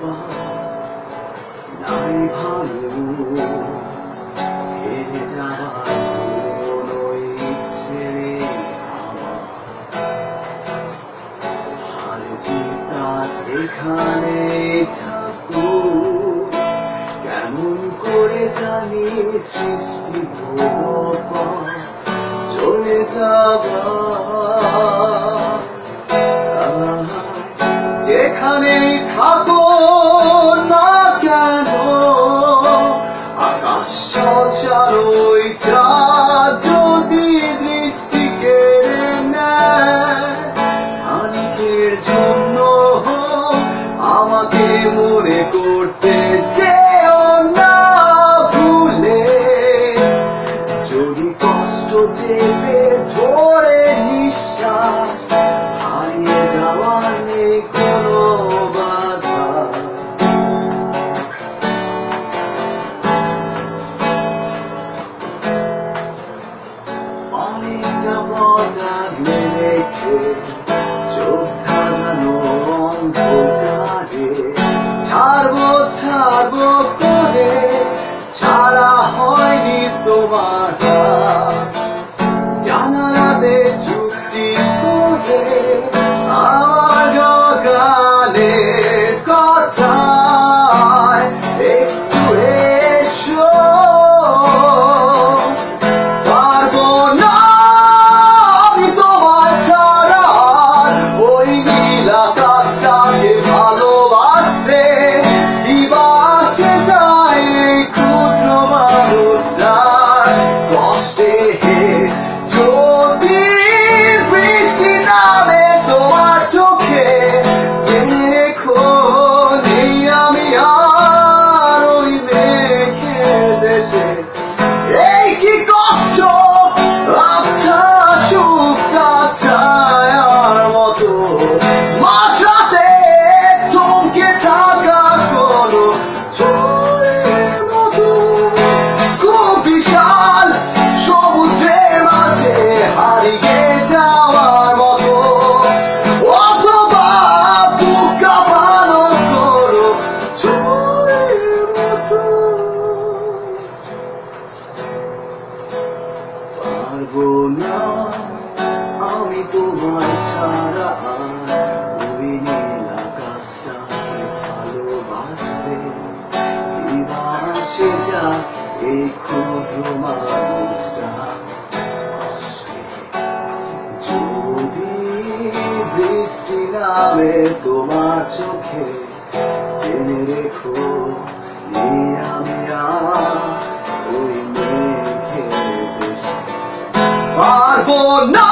বা নাই ভালো হেরে যাওয়ার কোনো ইচ্ছে নেই আমার। হার জিত আজ এখানে থাকুক, কেমন করে জানি সৃষ্টি ভোগ চলে যাবা। যেখানেই থাকো না কেন, আকাশ ছলছালোই চাঁদ যদি দৃষ্টি কেড়ে নেয়, খানিকের জন্য আমাকে মনে করতে চেও না ভুলে। যদি কষ্ট চেপে ধরে নিঃশ্বাস, হারিয়ে যাওয়ার নেই কোনো বাধা। অনেকটা পথ আগলে রেখে চোখ ধাঁধানো অন্ধকারে ছাড়বো ছাড়বো করে ছাড়া হয়নি তোমার হাত। জানালাতে চুপটি করে আমার গানের কথায় একটু এসো। পারবো না আমি তোমায় ছাড়া ওই নীল আকাশটাকে ভালোবাসতে। কি বাসে যায় এই ক্ষুদ্র মানুষটার কষ্টে। যদি বৃষ্টি নামে তোমার চোখে, জেনে রেখো নেই আমি আর ওই মেঘের দেশে। এই কি কষ্ট আচ্ছা সুখটা ছায়ার মতো মাঝরাতে থমকে থাকা কোনো ঝড়ের মতো। খুব বিশাল সমুদ্রের মাঝে হারিয়ে যাওয়ার মতো, অথবা বুক কাঁপানো কোনো ঝড়ের মতো। পারবো না আমি তোমায় ছাড়া ওই নীল আকাশটাকে ভালোবাসতে। কি বাসে যা এই ক্ষুদ্র মানুষটা কষ্টে। যদি বৃষ্টি নামে তোমার চোখে, জেনে রেখো নেই আমি আর ওই মেঘের দেশে। পারবো না